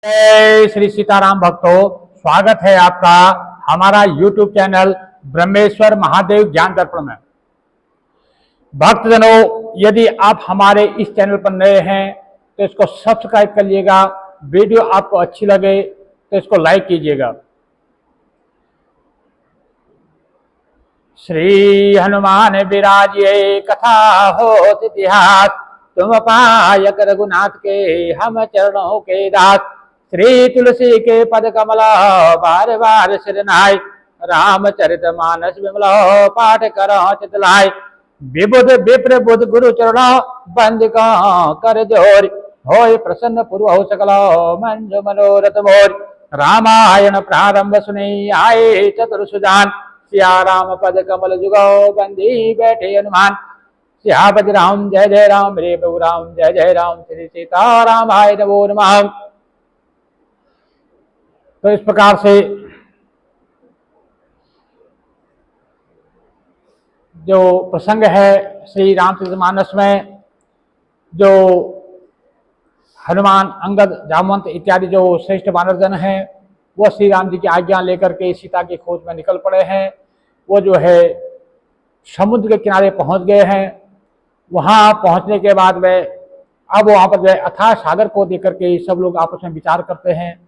जय श्री सीताराम भक्तों, स्वागत है आपका हमारा YouTube चैनल ब्रह्मेश्वर महादेव ज्ञान दर्पण में। भक्तजनों, यदि आप हमारे इस चैनल पर नए हैं तो इसको सब्सक्राइब कर लीजिएगा। वीडियो आपको अच्छी लगे तो इसको लाइक कीजिएगा। श्री हनुमान विराजिए कथा होत इतिहास, तुम पायक रघुनाथ के हम चरणों के दास। श्री तुलसी के पद कमल बार बार सिरनाय, रामचरित मानस विमल पाठ करो चित लाय। विबुध विप्र बुध गुरु चरण बंद कर जोर, होय प्रसन्न पूर्व सकल मंजु मनोरथ मोर। रामायण प्रारंभ सुनी आए चतुर सुजान, सिया राम पद कमल जुगो बंदी बैठे हनुमान। सियापति राम जय जय राम, रे प्रभु राम जय जय राम, श्री सीताराम आय नमो नमः। तो इस प्रकार से जो प्रसंग है श्री रामचरितमानस में, जो हनुमान, अंगद, जामवंत इत्यादि जो श्रेष्ठ वानरजन हैं वो श्री राम जी की आज्ञा लेकर के सीता की खोज में निकल पड़े हैं। वो जो है समुद्र के किनारे पहुंच गए हैं। वहां पहुंचने के बाद में अब वहां पर जो है अथाह सागर को देख के सब लोग आपस में विचार करते हैं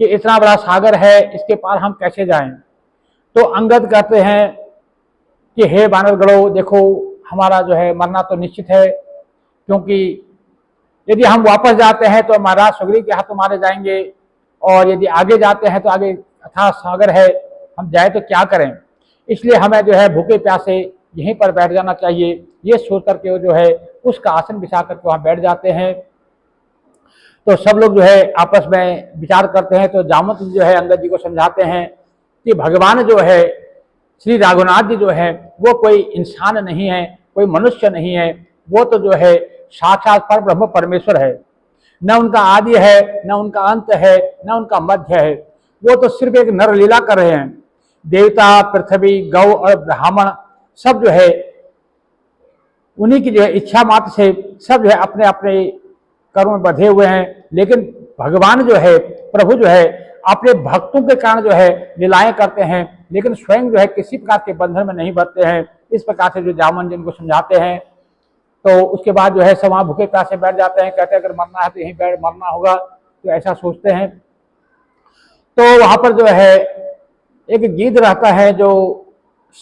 कि इतना बड़ा सागर है, इसके पार हम कैसे जाएं। तो अंगद कहते हैं कि हे वानरगणों, देखो हमारा जो है मरना तो निश्चित है, क्योंकि यदि हम वापस जाते हैं तो महाराज सुग्रीव के हाथों मारे जाएंगे, और यदि आगे जाते हैं तो आगे अथाह सागर है, हम जाए तो क्या करें। इसलिए हमें जो है भूखे प्यासे यहीं पर बैठ जाना चाहिए। ये सोच करके वो जो है उसका आसन बिछा करके वहाँ बैठ जाते हैं। तो सब लोग जो है आपस में विचार करते हैं। तो जामवंत जी जो है अंगद जी को समझाते हैं कि भगवान जो है श्री रघुनाथ जी जो है वो कोई इंसान नहीं है, कोई मनुष्य नहीं है। वो तो जो है साक्षात पर ब्रह्म परमेश्वर है। न उनका आदि है, न उनका अंत है, न उनका मध्य है। वो तो सिर्फ एक नरलीला कर रहे हैं। देवता, पृथ्वी, गौ और ब्राह्मण सब जो है उन्हीं की जो है इच्छा मात्र से सब जो है अपने अपने कर्म में बंधे हुए हैं। लेकिन भगवान जो है, प्रभु जो है अपने भक्तों के कारण जो है लीलाएं करते हैं, लेकिन स्वयं जो है किसी प्रकार के बंधन में नहीं बंधते हैं। इस प्रकार से जो जामवंत जी उनको समझाते हैं। तो उसके बाद जो है सब वहाँ भूखे प्यासे बैठ जाते हैं। कहते हैं अगर मरना है तो यहीं बैठ मरना होगा, तो ऐसा सोचते हैं। तो वहाँ पर जो है एक गीध रहता है जो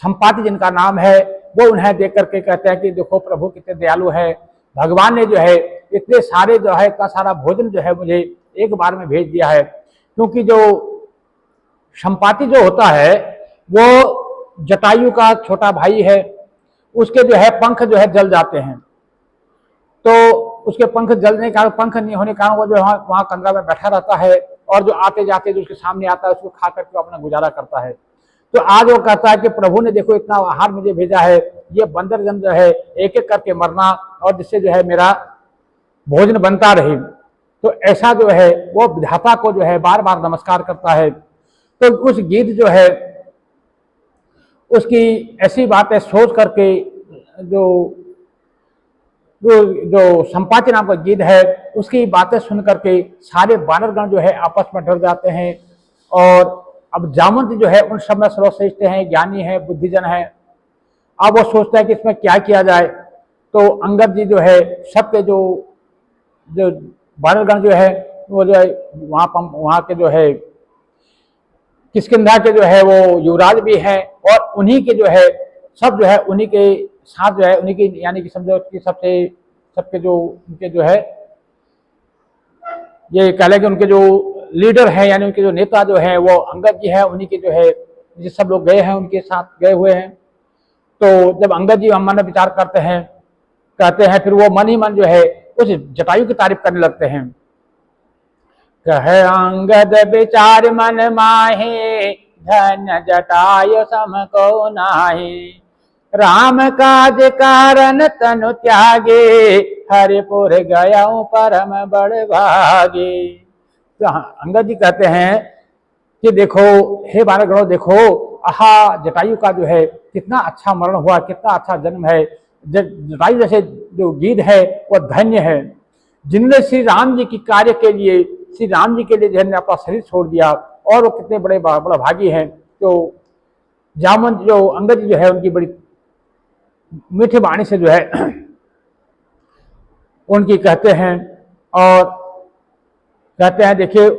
संपाति जिनका नाम है, वो उन्हें देख करके कहते हैं कि देखो प्रभु कितने दयालु है, भगवान ने जो है इतने सारे जो है इतना सारा भोजन जो है मुझे एक बार में भेज दिया है। क्योंकि जो संपाति जो होता है वो जटायु का छोटा भाई है, उसके जो है पंख जो है जल जाते हैं। तो उसके पंख जलने के कारण, पंख नहीं होने के कारण वो जो वहाँ कंदरा में बैठा रहता है, और जो आते जाते जो उसके सामने आता है उसको खा करके अपना गुजारा करता है। तो आज वो कहता है कि प्रभु ने देखो इतना आहार मुझे भेजा है, ये बंदर जन जो है एक एक करके मरना, और जिससे जो है मेरा भोजन बनता रहे। तो ऐसा जो है वो विधाता को जो है बार बार नमस्कार करता है। तो उस गीत जो है उसकी ऐसी बातें सोच करके जो संपाति नाम का गीत है उसकी बातें सुन करके सारे वानरगण जो है आपस में डर जाते हैं। और अब जामवंत जो है उन सब में सर्वश्रेष्ठ हैं, ज्ञानी है, बुद्धिजन है। अब वो सोचता है कि इसमें क्या किया जाए। तो अंगद जी जो है सबके जो वानरगण जो है वो जो है वहाँ के जो है किष्किंधा के जो है वो युवराज भी हैं, और उन्हीं के जो है सब जो है उन्हीं के साथ जो है उन्हीं की, यानी कि समझो कि सबके जो उनके जो है ये कह लें कि उनके जो लीडर हैं, यानी उनके जो नेता जो है वो अंगद जी है। उन्हीं के जो है जो सब लोग गए हैं उनके साथ गए हुए हैं। तो जब अंगद जी मन में विचार करते हैं, कहते हैं, फिर वो मन ही मन जो है उस जटायु की तारीफ करने लगते हैं। कह अंगद विचार मन माहे, धन जटायु सम को नाहि। राम काज कारण तनु त्यागे, हरिपुर गयाऊं परम बड़ भागे। तो अंगद जी कहते हैं कि देखो हे वानरगणों, देखो आहा जटायु का जो है कितना अच्छा मरण हुआ, कितना अच्छा जन्म है। जटायु जैसे जो गीध है वो धन्य है, जिनने श्री राम जी की कार्य के लिए श्री राम जी के लिए जो है अपना शरीर छोड़ दिया, और वो कितने बड़े बड़ा भागी हैं। तो जामवंत जो अंगद जी जो है उनकी बड़ी मीठे वाणी से जो है उनकी कहते हैं, और कहते हैं देखिए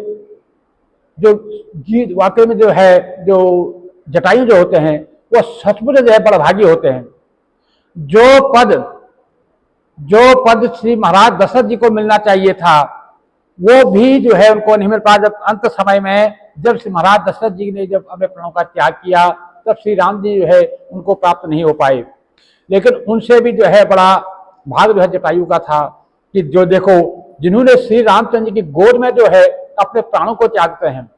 जो जीत वाकई में जो है, जो जटायु जो होते हैं वो सचमुच जो है बड़ा भागी होते हैं। जो पद श्री महाराज दशरथ जी को मिलना चाहिए था वो भी जो है उनको नहीं मिल पाया। जब अंत समय में जब श्री महाराज दशरथ जी ने जब अपने प्राणों का त्याग किया तब श्री राम जी जो है उनको प्राप्त नहीं हो पाए। लेकिन उनसे भी जो है बड़ा भाग जो है जटायु का था कि जो देखो जिन्होंने श्री रामचंद्र जी की गोद में जो है अपने प्राणों को त्यागते हैं,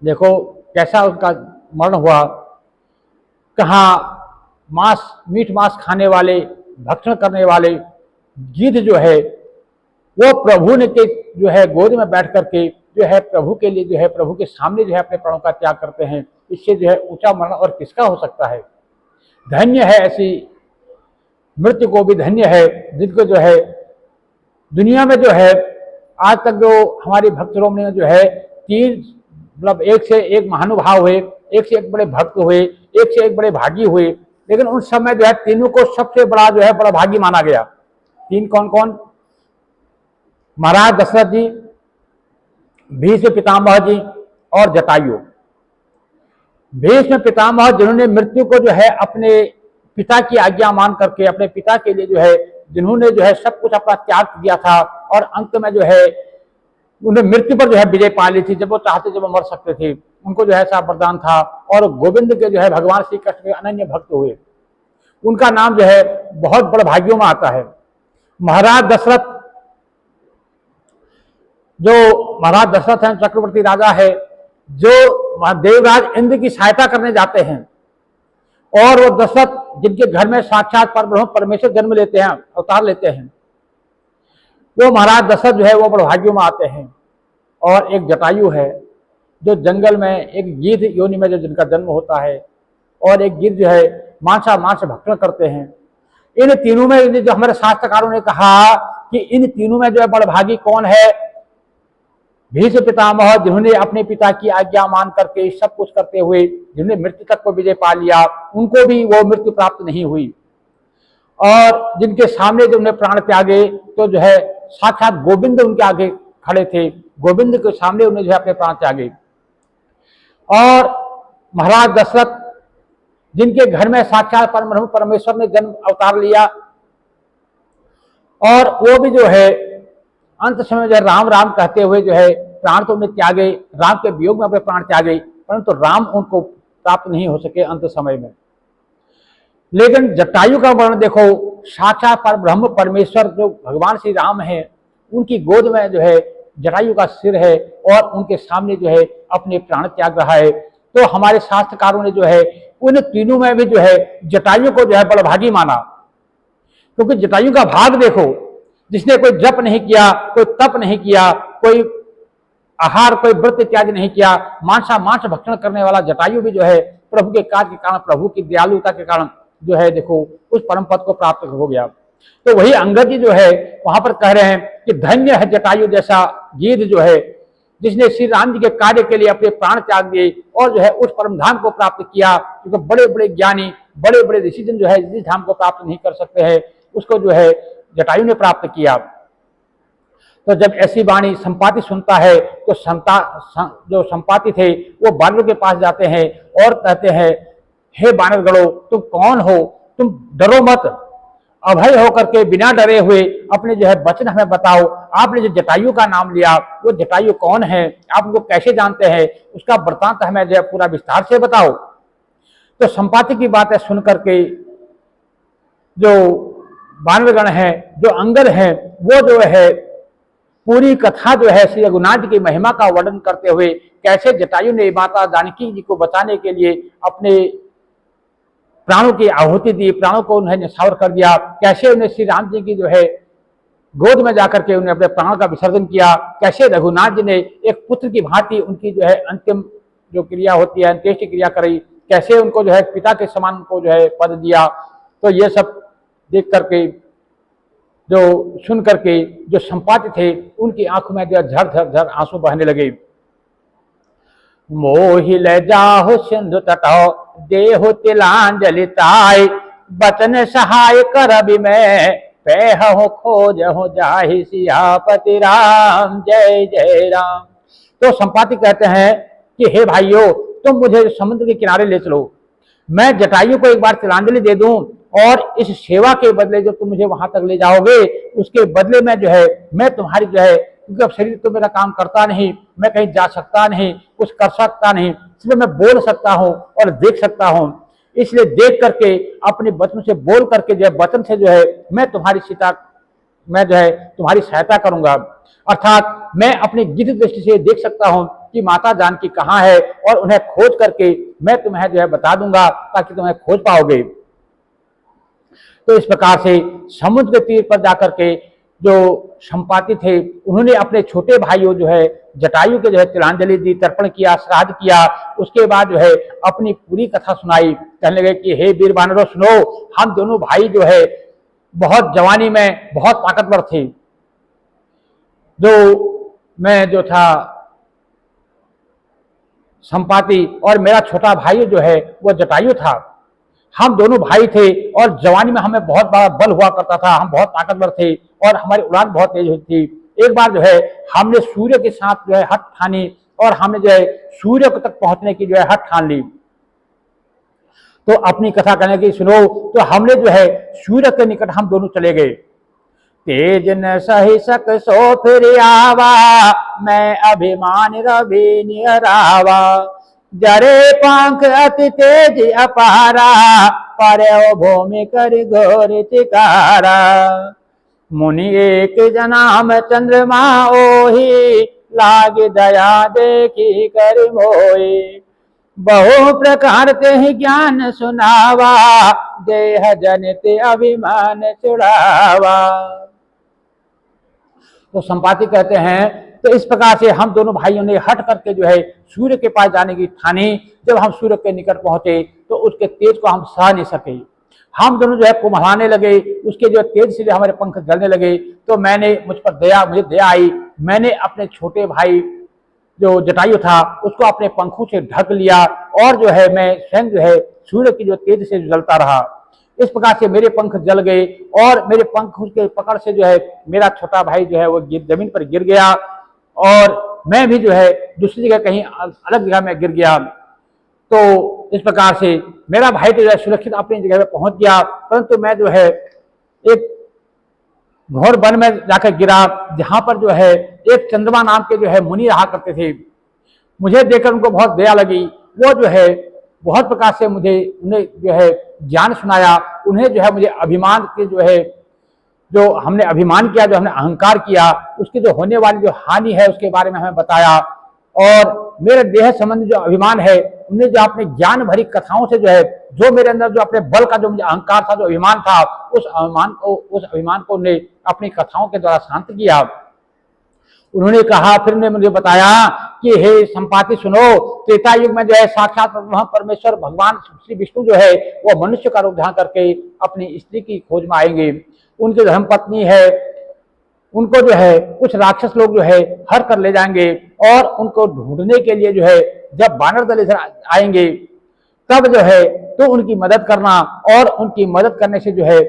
देखो कैसा उनका मरण हुआ। कहाँ मीठ मांस खाने वाले, भक्षण करने वाले गिद्ध जो है वो प्रभु ने के जो है गोद में बैठ करके जो है प्रभु के लिए जो है प्रभु के सामने जो है अपने प्राणों का त्याग करते हैं। इससे जो है ऊंचा मरण और किसका हो सकता है। धन्य है ऐसी मृत्यु को भी धन्य है जिनको जो है दुनिया में जो है आज तक जो हमारी भक्त शिरोमणि में जो है तीन मतलब एक से एक महानुभाव हुए, एक से एक बड़े भक्त हुए, एक से एक बड़े भागी हुए, लेकिन उस समय जो है तीनों को सबसे बड़ा जो है बड़ा भागी माना गया। तीन कौन कौन? महाराज दशरथ जी, भीष्म पितामह जी और जटायु। भीष्म पितामह जिन्होंने मृत्यु को जो है अपने पिता की आज्ञा मान करके अपने पिता के लिए जो है जिन्होंने जो है सब कुछ अपना त्याग दिया था, और अंत में जो है उन्हें मृत्यु पर जो है विजय पा ली थी। जब वो चाहते जब वो मर सकते थे, उनको जो है ऐसा वरदान था। और गोविंद के जो है भगवान श्री कृष्ण के अनन्य भक्त हुए, उनका नाम जो है बहुत बड़े भाग्यों में आता है। महाराज दशरथ हैं चक्रवर्ती राजा है, जो देवराज इंद्र की सहायता करने जाते हैं, और वो दशरथ जिनके घर में साक्षात परब्रह्म परमेश्वर जन्म लेते हैं, अवतार लेते हैं, वो महाराज दशरथ जो है वो बड़े भाग्यों में आते हैं। और एक जटायु है जो जंगल में एक गिद्ध योनि में जो जिनका जन्म होता है, और एक गिद्ध जो है मांस भक्षण करते हैं। इन तीनों में जो हमारे शास्त्रकारों ने कहा कि इन तीनों में जो है बड़भागी कौन है? भीष्म पितामह जिन्होंने अपने पिता की आज्ञा मान करके सब कुछ करते हुए जिन्होंने मृत्यु तक को विजय पा लिया, उनको भी वो मृत्यु प्राप्त नहीं हुई। और जिनके सामने जो उन्हें प्राण त्यागे तो जो है साक्षात गोविंद उनके आगे खड़े थे, गोविंद के सामने उन्हें जो है अपने प्राण त्यागे। और महाराज दशरथ जिनके घर में साक्षात परब्रह्म परमेश्वर ने जन्म अवतार लिया, और वो भी जो है अंत समय जो है राम राम कहते हुए जो है प्राण तो उन्हें त्यागे, राम के वियोग में अपने प्राण त्यागे, परंतु राम उनको प्राप्त नहीं हो सके अंत समय में। लेकिन जटायु का वर्णन देखो, साक्षात परब्रह्म परमेश्वर जो भगवान श्री राम है उनकी गोद में जो है जटायु का सिर है, और उनके सामने जो है अपने प्राण त्याग रहा है। तो हमारे शास्त्रकारों ने जो है उन तीनों में भी जो है जटायु को जो है बड़भागी माना, क्योंकि जटायु का भाग देखो, जिसने कोई जप नहीं किया, कोई तप नहीं किया, कोई आहार कोई व्रत इत्यादि नहीं किया, मांस भक्षण करने वाला जटायु भी जो है प्रभु के कार्य के कारण, प्रभु की दयालुता के कारण जो है देखो उस परम पद को प्राप्त हो गया। तो वही अंगद जी जो है वहां पर कह रहे हैं कि धन्य है जटायु जैसा गिद्ध जो है जिसने श्री राम जी के कार्य के लिए अपने प्राण त्याग दिए और जो है उस परम धाम को प्राप्त किया। क्योंकि बड़े बड़े ज्ञानी, बड़े बड़े ऋषिजन जो है जिस धाम को प्राप्त नहीं कर सकते हैं, उसको जो है जटायु ने प्राप्त किया। तो जब ऐसी वाणी संपाति सुनता है तो जो संपाति थे वो बानरों के पास जाते हैं और कहते हैं, हे बानरगणों, तुम कौन हो? तुम डरो मत, अभय होकर के बिना डरे हुए अपने जो है वचन हमें बताओ। आपने जो जटायु का नाम लिया वो जटायु कौन है? आप उनको कैसे जानते हैं? उसका वृत्तांत हमें जो है पूरा विस्तार से बताओ। तो संपाति की बातें सुन करके जो बानरगण हैं, जो अंगद हैं, वो जो है पूरी कथा जो है श्री रघुनाथ जी की महिमा का वर्णन करते हुए कैसे जटायु ने माता जानकी जी को बचाने के लिए अपने प्राणों की आहुति दी, प्राणों को उन्हें न्यौछावर कर दिया, कैसे उन्हें श्री राम जी की जो है गोद में जाकर के उन्हें अपने प्राणों का विसर्जन किया, कैसे रघुनाथ जी ने एक पुत्र की भांति उनकी जो है अंतिम जो क्रिया होती है अंत्येष्टि क्रिया कराई, कैसे उनको जो है पिता के समान को जो है पद दिया। तो ये सब देख करके जो सुन करके जो संपाति थे उनकी आंखों में जो झर झर झर आंसू बहने लगे। मोहि ले जाहो सिंधु तटो देहो तिलांजलि ताय, बचन सहाय कर अभी मैं पैह हो खोज हो जाहि सियापति राम जय जय राम। तो संपाति कहते हैं कि हे भाइयों, तुम मुझे समुद्र के किनारे ले चलो, मैं जटायु को एक बार तिलांजलि दे दूं और इस सेवा के बदले जो तुम मुझे वहां तक ले जाओगे उसके बदले में जो है मैं तुम्हारी जो है, क्योंकि अब शरीर तो मेरा काम करता नहीं, मैं कहीं जा सकता नहीं, कुछ कर सकता नहीं, इसलिए मैं बोल सकता हूँ और देख सकता हूँ, इसलिए देख करके अपने वचन से बोल करके जो है वचन से जो है मैं तुम्हारी सहायता करूंगा। अर्थात मैं अपनी गिद्ध दृष्टि से देख सकता हूं कि माता जानकी कहाँ है और उन्हें खोज करके मैं तुम्हें जो है बता दूंगा ताकि तुम्हें खोज पाओगे। तो इस प्रकार से समुद्र के तीर पर जाकर के जो संपाति थे उन्होंने अपने छोटे भाइयों जो है जटायु के जो है तिलांजलि दी, तर्पण किया, श्राद्ध किया। उसके बाद जो है अपनी पूरी कथा सुनाई। कहने लगे कि हे वीर वानरों सुनो, हम दोनों भाई जो है बहुत जवानी में बहुत ताकतवर थे। मैं जो था संपाति और मेरा छोटा भाई जो है वो जटायु था। हम दोनों भाई थे और जवानी में हमें बहुत बड़ा बल हुआ करता था, हम बहुत ताकतवर थे और हमारी उड़ान बहुत तेज होती थी। एक बार जो है हमने सूर्य के साथ जो है हठ ठानी और हमने जो है सूर्य तक पहुंचने की जो है हठ ठान ली। तो अपनी कथा कहने की सुनो, तो हमने जो है सूर्य के निकट हम दोनों चले गए। तेज न सही सक सो फिर आवा, मैं अभिमान रवि निहरावा, जरे पंख अति तेज अपारा, पर्यो भूमि कर घोर चिकारा। मुनि एक जनाम चंद्रमा ओहि, लाग दया देखी कर मोहि, बहु प्रकार ते ज्ञान सुनावा, देह जनित अभिमान छुड़ावा। तो संपाति कहते हैं तो इस प्रकार से हम दोनों भाइयों ने हट करके जो है सूर्य के पास जाने की ठानी। जब हम सूर्य के निकट पहुंचे तो उसके तेज को हम सह नहीं सके, हम दोनों जो है कुम्हाने लगे, उसके जो तेज से जो हमारे पंख जलने लगे। तो मुझे दया आई, मैंने अपने छोटे भाई जो जटायु था उसको अपने पंखों से ढक लिया और जो है मैं स्वयं जो है सूर्य की जो तेज से जलता रहा। इस प्रकार से मेरे पंख जल गए और मेरे पंख के पकड़ से जो है मेरा छोटा भाई जो है वो जमीन पर गिर गया और मैं भी जो है दूसरी जगह कहीं अलग जगह में गिर गया। तो इस प्रकार से मेरा भाई तो जो है सुरक्षित अपनी जगह पर पहुंच गया, परंतु मैं जो है एक घोर वन में जाकर गिरा जहां पर जो है एक चंद्रमा नाम के जो है मुनि रहा करते थे। मुझे देखकर उनको बहुत दया लगी, वो जो है बहुत प्रकार से उन्हें जो है ज्ञान सुनाया। उन्हें जो है मुझे अभिमान के जो हमने अभिमान किया, जो हमने अहंकार किया, उसकी जो होने वाली जो हानि है उसके बारे में हमें बताया। और मेरे देह संबंधी जो अभिमान है उन्हें जो अपने ज्ञान भरी कथाओं से जो है जो मेरे अंदर जो अपने बल का जो मुझे अहंकार था, जो अभिमान था, उस अभिमान को उन्हें अपनी कथाओं के द्वारा शांत किया। उन्होंने कहा, फिर ने मुझे बताया कि हे संपाति सुनो, त्रेता युग में जो है साक्षात परमेश्वर भगवान श्री विष्णु जो है वो मनुष्य का रूप धारण करके अपनी स्त्री की खोज में आएंगे। उनकी धर्मपत्नी है, उनको जो है कुछ राक्षस लोग जो है हर कर ले जाएंगे और उनको ढूंढने के लिए जो है जब बानर दल इधर आएंगे तब जो है तो उनकी मदद करना और उनकी मदद करने से जो है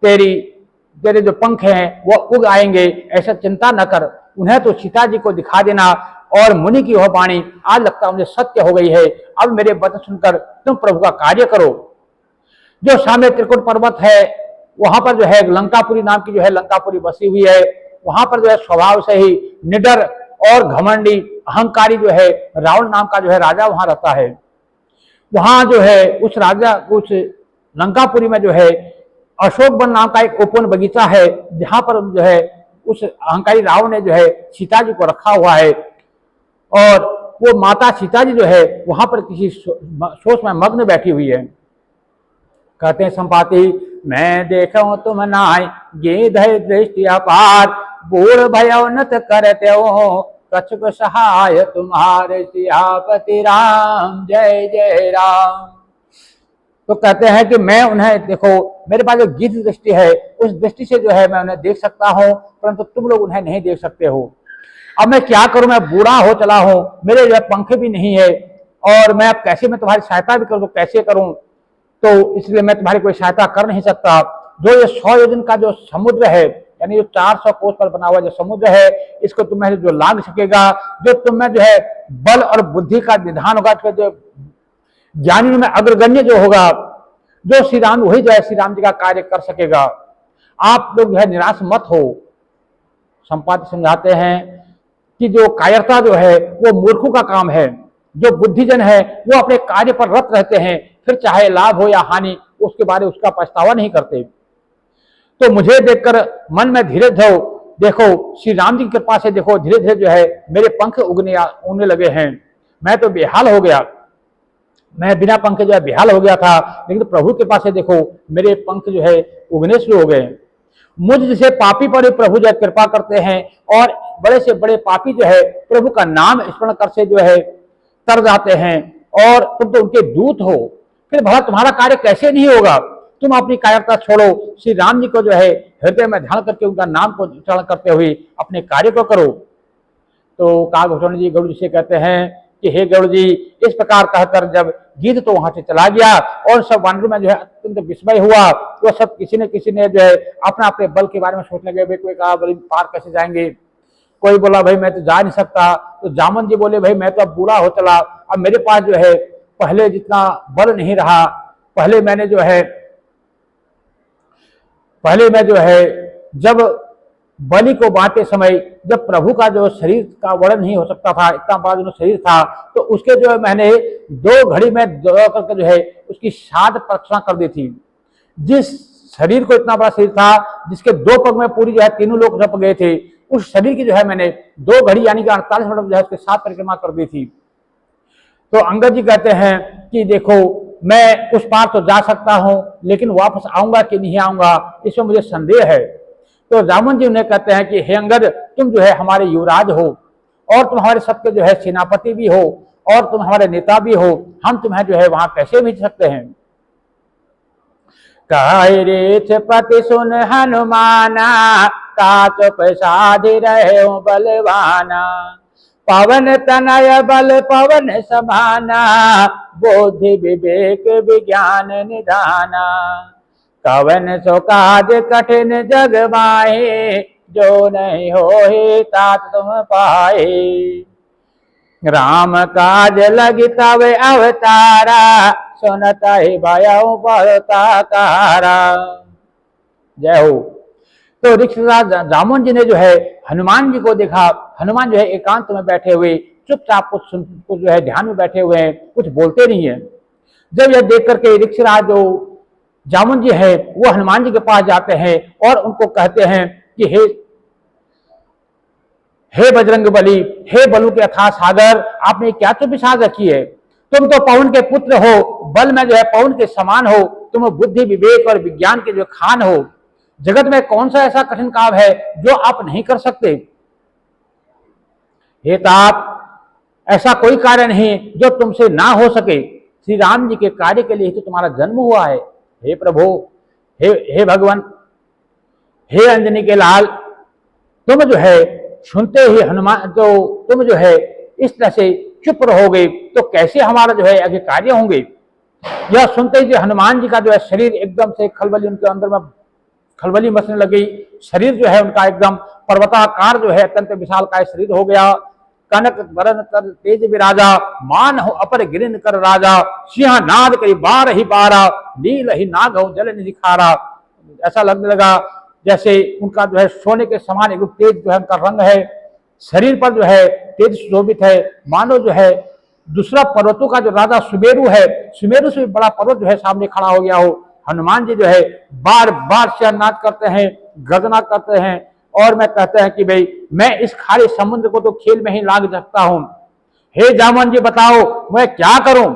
तेरे जो पंख हैं वो उग आएंगे, ऐसा चिंता न कर। उन्हें तो सीता जी को दिखा देना। और मुनि की वह वाणी आज लगता है मुझे सत्य हो गई है। अब मेरे वचन सुनकर तुम प्रभु का कार्य करो। जो सामने त्रिकुट पर्वत है वहां पर जो है लंकापुरी नाम की जो है लंकापुरी बसी हुई है। वहां पर जो है स्वभाव से ही निडर और घमंडी अहंकारी जो है रावण नाम का जो है राजा वहां रहता है। वहां जो है उस लंकापुरी में जो है अशोक वन नाम का एक ओपन बगीचा है जहां पर जो है उस अहंकारी रावण ने जो है सीता जी को रखा हुआ है। और वो माता सीता जी जो है वहां पर किसी सोच में मग्न बैठी हुई है। कहते हैं संपाति, मैं देखो तुम नाय गिद्ध दृष्टि अपार, बूढ़ भयो नत करते हो कछुक सहाय तुम्हारे सियापति राम जय जय राम। तो कहते हैं कि मैं उन्हें, देखो मेरे पास जो गीत दृष्टि है उस दृष्टि से जो है मैं उन्हें देख सकता हूँ, परंतु तुम लोग उन्हें नहीं देख सकते हो। अब मैं क्या करूं, मैं बूढ़ा हो चला हूं, मेरे जो है पंख भी नहीं है, और मैं अब कैसे मैं तुम्हारी सहायता भी करूं, तो कैसे करूं, तो इसलिए मैं तुम्हारी कोई सहायता कर नहीं सकता। जो ये 100 योजन का जो समुद्र है, यानी जो 400 कोस पर बना हुआ जो समुद्र है, इसको तुम्हें जो लांघ सकेगा, जो तुम्हें जो है बल और बुद्धि का निधान होगा, जो ज्ञानी में अग्रगण्य जो होगा, जो श्री राम, वही जो है श्री राम जी का कार्य कर सकेगा। आप लोग जो है निराश मत हो। संपादक समझाते हैं कि जो कायरता जो है वो मूर्खों का काम है, जो बुद्धिजन है वो अपने कार्य पर रत रहते हैं, फिर चाहे लाभ हो या हानि उसके बारे में उसका पछतावा नहीं करते। तो मुझे देखकर मन में धीरज हो, देखो श्री राम जी की कृपा से देखो धीरे धीरे जो है मेरे पंख उगने लगे हैं। मैं तो बेहाल हो गया, मैं बिना पंख जो है बेहाल हो गया था, लेकिन प्रभु के पास से देखो मेरे पंख जो है उगने शुरू हो गए। मुझ जैसे पापी पर प्रभु जो है कृपा करते हैं, और बड़े से बड़े पापी जो है प्रभु का नाम स्मरण कर से जो है तर जाते हैं, और तुम तो उनके दूत हो, फिर भला तुम्हारा कार्य कैसे नहीं होगा। तुम अपनी कायरता छोड़ो, श्री राम जी को जो है हृदय में ध्यान करके उनका नाम को उच्चारण करते हुए अपने कार्य को करो। तो कागभूषण जी गरुड़ जी से कहते हैं कि हे गरुड़ जी, इस प्रकार कहकर जब गिद्ध तो वहां से चला गया, और सब वानरों में जो है अत्यंत विस्मय हुआ। तो सब किसी ने जो है अपना अपने बल के बारे में सोचने लगे। कोई कहा भाई पार कैसे जाएंगे, कोई बोला भाई मैं तो जा नहीं सकता। तो जामन जी बोले भाई मैं तो अब बूढ़ा हो चला, अब मेरे पास जो है पहले जितना बल नहीं रहा। पहले मैं जो है जब बलि को बांटते समय जब प्रभु का जो शरीर का वर्णन नहीं हो सकता था, इतना बड़ा जो शरीर था, तो उसके जो है मैंने 2 घड़ी में दौड़ करके जो है उसकी साध परीक्षा कर दी थी। जिस शरीर को, इतना बड़ा शरीर था जिसके 2 पग में पूरी जो है तीनों लोग रप गए थे, उस शरीर की जो है मैंने 2 घड़ी यानी कि 48 मिनट जो है उसके 7 परिक्रमा कर दी थी। तो अंगद जी कहते हैं कि देखो मैं उस पार तो जा सकता हूं, लेकिन वापस आऊंगा कि नहीं आऊंगा इसमें मुझे संदेह है। तो जामुन जी उन्हें कहते हैं कि हे अंगद, तुम जो है हमारे युवराज हो, और तुम हमारे सबके जो है सेनापति भी हो, और तुम हमारे नेता भी हो, हम तुम्हें जो है वहां कैसे भेज सकते हैं। कहे रे पति सुन हनुमाना, काच प्रसादि रहे बलवाना, पवन तनय बल पवन समाना, बुद्धि विवेक विज्ञान निधाना, कवन सो काज कठिन जग माहे, जो नहीं होए तात तुम पाए, राम काज लगी तब अवतारा, सुनता ही भयउ बढ़ता कारा। जय हो। तो ऋषिराज जामुन जी ने जो है हनुमान जी को देखा। हनुमान जो है एकांत में बैठे हुए चुपचाप कुछ जो है ध्यान में बैठे हुए हैं, कुछ बोलते नहीं है। जब यह देख करके ऋषिराज जो जामुन जी है वो हनुमान जी के पास जाते हैं और उनको कहते हैं कि हे बजरंग बली, हे बलु के अथाह सागर, आपने क्या तो विषाद रखी है। तुम तो पवन के पुत्र हो, बल में जो है पवन के समान हो, तुम बुद्धि विवेक और विज्ञान के जो खान हो। जगत में कौन सा ऐसा कठिन काम है जो आप नहीं कर सकते। हे तात, ऐसा कोई कार्य नहीं जो तुमसे ना हो सके। श्री राम जी के कार्य के लिए तो तुम्हारा जन्म हुआ है। हे प्रभु, हे भगवान, हे अंजनी के लाल, तुम जो है सुनते ही हनुमान तो तुम जो है इस तरह से चुप रहोगे तो कैसे हमारा जो है आगे कार्य होंगे। यह सुनते ही हनुमान जी का जो है शरीर एकदम से खलबली, उनके अंदर में खलबली मचने लगी। शरीर जो है उनका एकदम पर्वताकार जो है अत्यंत विशाल का शरीर हो गया। कनक वरण कर तेज विराजा, मान हो अपर गिरिन कर राजा, सिंह नाद करी बार ही बारा, नील ही नाग हो जल निखारा। ऐसा लगने लगा जैसे उनका जो है सोने के समान एक तेज जो है उनका रंग है, शरीर पर जो है तेज शोभित है, मानो जो है दूसरा पर्वतों का जो राजा सुमेरु है, सुमेरु से बड़ा पर्वत जो है सामने खड़ा हो गया हो। हनुमान जी जो है बार बार सिंहनाद करते हैं, गर्जना करते हैं, और मैं कहते हैं कि भाई मैं इस खाली समुद्र को तो खेल में ही लाग सकता हूं। हे जामन जी बताओ मैं क्या करूं।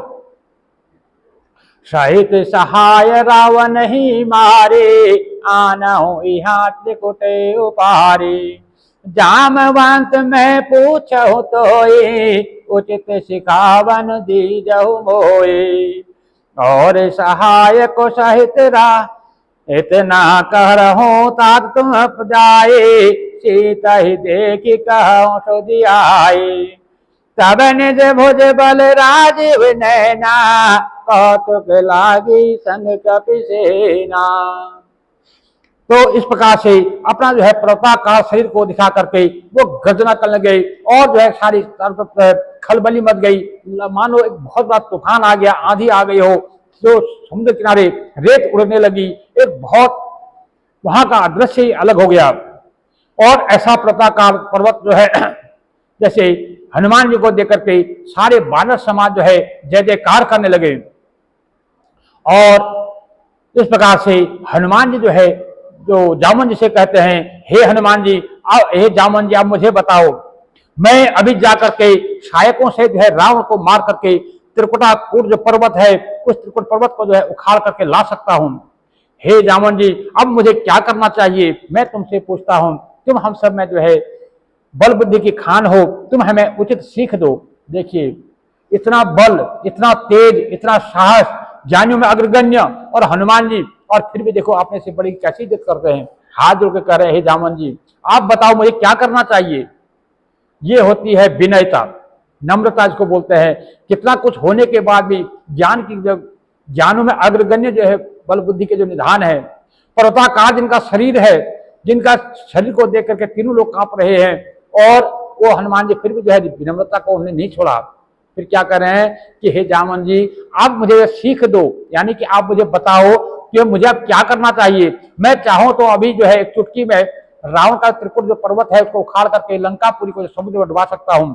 सहित सहाय रावण ही मारे, आना हो यहाँ त्रिकुटे उपारे। जामवंत मैं पूछो तो उचित सिखावन दीजहु मोए। और सहाय को सहित रहा इतना कह रहो तात तुम जाए सीता ही देखी कहो सो दियाए तब निज भुज बल राजीव नैना कौतुक लागी संग कपि सेना। तो इस प्रकार से अपना जो है पर्वताकार शरीर को दिखा करके वो गर्जना करने गई और जो है सारी खलबली मच गई, मानो एक बहुत बड़ा तूफान आ गया, आंधी आ गई हो, जो समुद्र किनारे रेत उड़ने लगी, एक बहुत वहां का दृश्य ही अलग हो गया। और ऐसा पर्वताकार पर्वत जो है जैसे हनुमान जी को देख करके सारे वानर समाज जो है जय जयकार करने लगे। और इस प्रकार से हनुमान जी जो है जो जामन जी से कहते हैं, हे हनुमान जी, हे जामन जी, आप मुझे बताओ, मैं अभी जाकर के सहायकों से जो है रावण को मार करके त्रिकुटापुर जो पर्वत है उस त्रिकुट पर्वत को जो है उखाड़ करके ला सकता हूं। हे जामन जी, अब मुझे क्या करना चाहिए, मैं तुमसे पूछता हूं, तुम हम सब में जो है बल बुद्धि की खान हो, तुम हमें उचित सीख दो। देखिए इतना बल, इतना तेज, इतना साहस, ज्ञानियों में अग्रगण्य और हनुमान जी, और फिर भी देखो आपने से बड़ी कैसी इज्जत करते हैं, हाथ जोड़ के कह रहे हैं, हे जामन जी आप बताओ मुझे क्या करना चाहिए। ये होती है विनयता, नम्रता जिसको बोलते हैं। कितना कुछ होने के बाद भी ज्ञान की जो ज्ञानों में अग्रगण्य जो है बल बुद्धि के जो निधान है, पर्वताकार जिनका शरीर है, जिनका शरीर को देख करके तीनों लोग कांप रहे हैं, और वो हनुमान जी फिर भी जो है विनम्रता को उन्होंने नहीं छोड़ा। फिर क्या कर रहे हैं कि हे जामन जी आप मुझे सीख दो, यानी कि आप मुझे बताओ कि मुझे अब क्या करना चाहिए। मैं चाहूं तो अभी जो है एक चुटकी में रावण का त्रिकुट जो पर्वत है उसको उखाड़ करके लंकापुरी को समुद्र में डुबा सकता हूं,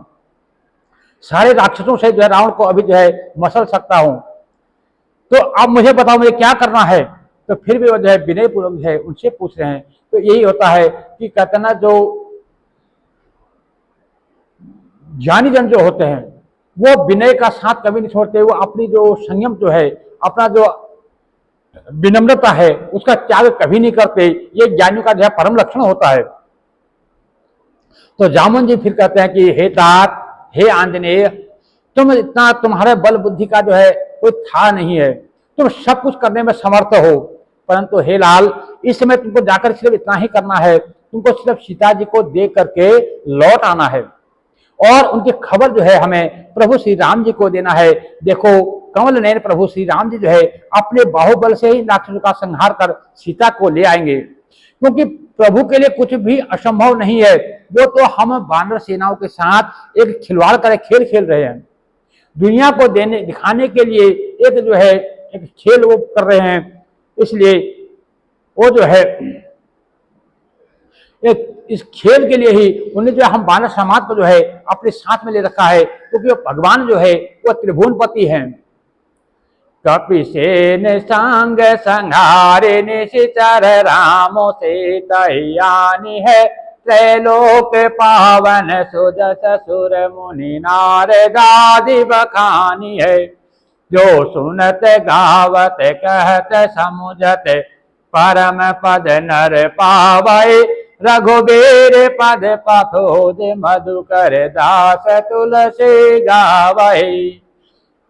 सारे राक्षसों से जो है रावण को अभी जो है मसल सकता हूं। तो अब मुझे बताओ मुझे क्या करना है। तो फिर भी वो जो है विनय पूर्वक है उनसे पूछ रहे हैं। तो यही होता है कि कहते ना जो ज्ञानी जन जो होते हैं वो विनय का साथ कभी नहीं छोड़ते, वो अपनी जो संयम जो है, अपना जो विनम्रता है उसका त्याग कभी नहीं करते। ये ज्ञानियों का जो है परम लक्षण होता है। तो जामन जी फिर कहते हैं कि हे तात, हे आंजनेय, तुम इतना, तुम्हारे बल बुद्धि का जो है कोई था नहीं है, तुम सब कुछ करने में समर्थ हो, परंतु हे लाल इस समय तुमको जाकर सिर्फ इतना ही करना है, तुमको सिर्फ सीता जी को देख करके लौट आना है और उनकी खबर जो है हमें प्रभु श्री राम जी को देना है। देखो कमल नयन प्रभु श्री राम जी जो है अपने बाहुबल से ही राक्षसों का संहार कर सीता को ले आएंगे, क्योंकि प्रभु के लिए कुछ भी असंभव नहीं है। वो तो हम वानर सेनाओं के साथ एक खिलवाड़ कर खेल खेल रहे हैं, दुनिया को देने दिखाने के लिए एक जो है एक खेल वो कर रहे हैं। इसलिए वो जो है एक इस खेल के लिए ही उन्हें जो हम वानर समाज को जो है अपने साथ में ले रखा है, क्योंकि वो भगवान जो है वो त्रिभुवनपति हैं। कपि सेन संग संहारे निशिचर रामो से तहियानी है, त्रैलोक पावन सुजस सुर मुनि नारदादि बखानी है, जो सुनत गावत कहत समुझत परम पद नर पावै, रघुबीर पद पथोज मधुकर दास तुलसी गावै।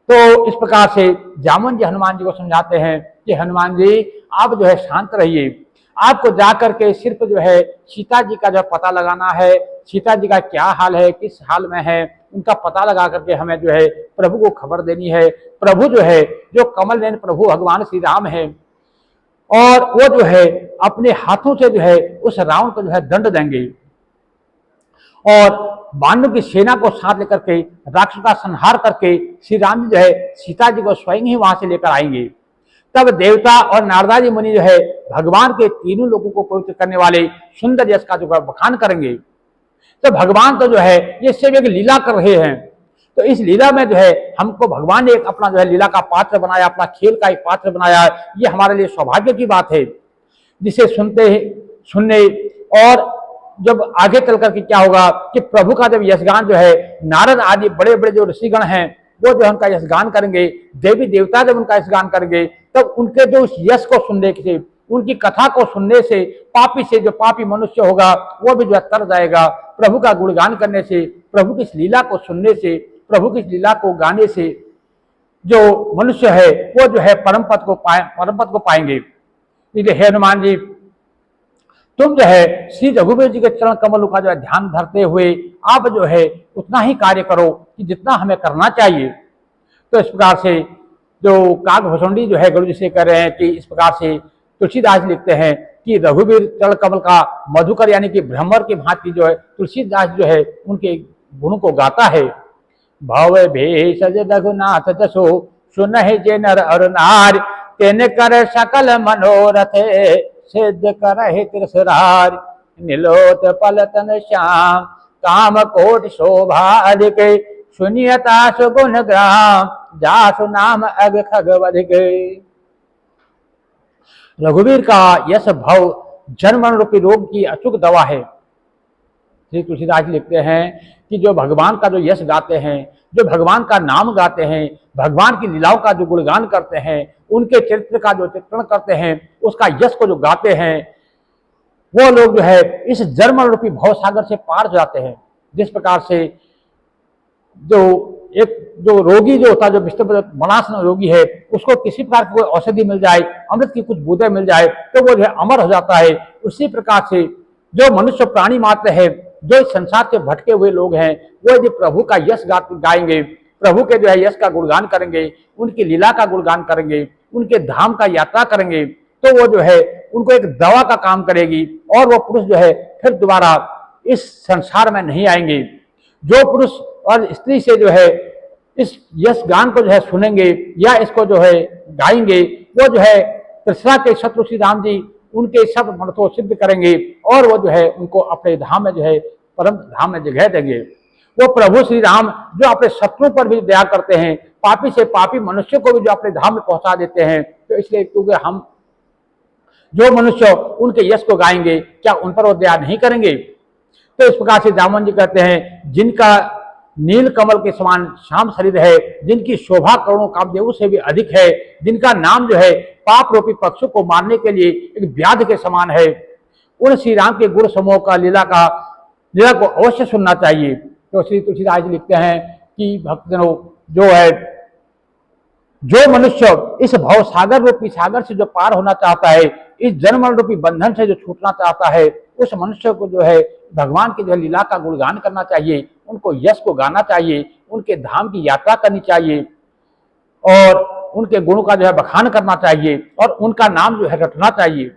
तो इस प्रकार से जामन जी हनुमान जी को समझाते हैं कि हनुमान जी आप जो है शांत रहिए, आपको जाकर के सिर्फ जो है सीता जी का जो पता लगाना है, सीता जी का क्या हाल है, किस हाल में है, उनका पता लगा करके हमें जो है प्रभु को खबर देनी है। प्रभु जो है जो कमल नयन प्रभु भगवान श्री राम है, और वो जो है अपने हाथों से जो है उस रावण को जो है दंड देंगे और वानरों की सेना को साथ लेकर के राक्षस का संहार करके श्री राम जी जो है सीता जी को स्वयं ही वहां से लेकर आएंगे। तब देवता और नारदाजी मुनि जो है भगवान के तीनों लोगों को पवित्र करने वाले सुंदर यश का जो बखान करेंगे। तो भगवान तो जो है ये सिर्फ एक लीला कर रहे हैं, तो इस लीला में जो है हमको भगवान ने एक अपना जो है लीला का पात्र बनाया, अपना खेल का एक पात्र बनाया। ये हमारे लिए सौभाग्य की बात है, जिसे सुनने और जब आगे चल करके क्या होगा कि प्रभु का जब यशगान जो है नारद आदि बड़े बड़े जो ऋषिगण हैं वो जो उनका यशगान करेंगे, देवी देवता जब उनका यशगान करेंगे, तब उनके जो उस यश को सुनने से, उनकी कथा को सुनने से पापी से जो पापी मनुष्य होगा वो भी जो है तर जाएगा। प्रभु का गुणगान करने से, प्रभु की इस लीला को सुनने से, प्रभु की इस लीला को गाने से जो मनुष्य है वो जो है परम पद को पाएंगे। इसलिए हे हनुमान जी, तुम जो है श्री रघुवीर जी के चरण कमलों का जो है ध्यान धरते हुए आप जो है उतना ही कार्य करो कि जितना हमें करना चाहिए। तो इस प्रकार से जो काकभूषुंडी जो है गुरु जी से कह रहे हैं कि इस प्रकार से तुलसीदास लिखते हैं कि रघुवीर चरण कमल का मधुकर यानी कि भ्रमर की भांति जो है तुलसीदास जो है उनके गुणों को गाता है। भव भेषज रघुनाथ जसो सुनहि जे नर अर नार, तेने कर सकल मनोरथ सिद्ध करहि तिरसरार। नीलोत पलतन श्याम काम कोट शोभा अधिक, सुनियता सुगुण ग्राम जासु नाम अग खगवध गए। रघुवीर का यश भव जन्म रूपी रोग की अचूक दवा है। श्री तुलसीदास लिखते हैं कि जो भगवान का जो यश गाते हैं, जो भगवान का नाम गाते हैं, भगवान की लीलाओं का जो गुणगान करते हैं, उनके चरित्र का जो चित्रण करते हैं, उसका यश को जो गाते हैं, वो लोग जो है इस जन्म रूपी भव सागर से पार जाते हैं। जिस प्रकार से जो रोगी जो होता है, जो विष्णु मनासन रोगी है, उसको किसी प्रकार की कोई औषधि मिल जाए, अमृत की कुछ बूंदें मिल जाए तो वो जो है अमर हो जाता है। उसी प्रकार से जो मनुष्य प्राणी मात्र है, जो इस संसार से भटके हुए लोग हैं, वो यदि प्रभु का यश गाएंगे, प्रभु के जो है यश का गुणगान करेंगे, उनकी लीला का गुणगान करेंगे, उनके धाम का यात्रा करेंगे, तो वो जो है उनको एक दवा का काम करेगी और वो पुरुष जो है फिर दोबारा इस संसार में नहीं आएंगे। जो पुरुष और स्त्री से जो है इस यश गान को जो है सुनेंगे या इसको जो है गाएंगे, वो जो है कृष्णा के शत्रु श्री राम जी उनके सब मनों सिद्ध करेंगे और वो जो है उनको अपने धाम में जो है परम धाम में जगह देंगे। वो प्रभु श्री राम जो अपने शत्रुओं पर भी दया करते हैं, पापी से पापी मनुष्य को भी जो अपने धाम में पहुंचा देते हैं। तो इसलिए क्योंकि हम जो मनुष्य उनके यश को गाएंगे, क्या उन पर वो दया नहीं करेंगे? तो इस प्रकार से जामवन जी कहते हैं, जिनका नील कमल के समान श्याम शरीर है, जिनकी शोभा करोड़ों कामदेवों से भी अधिक है, जिनका नाम जो है पाप रूपी पक्षों को मारने के लिए एक व्याध के समान है, उन श्री राम के गुण समूह का लीला को अवश्य सुनना चाहिए। तो श्री तुलसीदास जी लिखते हैं कि भक्तजनों, जो मनुष्य इस भव सागर रूपी सागर से जो पार होना चाहता है, इस जन्म रूपी बंधन से जो छूटना चाहता है, उस मनुष्य को जो है भगवान की जो लीला का गुणगान करना चाहिए, उनको यश को गाना चाहिए, उनके धाम की यात्रा करनी चाहिए और उनके गुणों का जो है बखान करना चाहिए और उनका नाम जो है रटना चाहिए।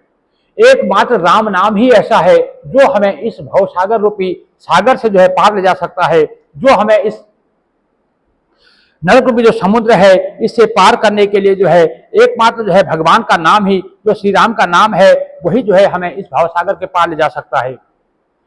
एकमात्र राम नाम ही ऐसा है जो हमें इस भव सागर रूपी सागर से जो है पार ले जा सकता है, जो हमें इस नरक रूपी जो समुद्र है इससे पार करने के लिए जो है एकमात्र जो है भगवान का नाम ही, जो श्री राम का नाम है, वही जो है हमें इस भव सागर के पार ले जा सकता है।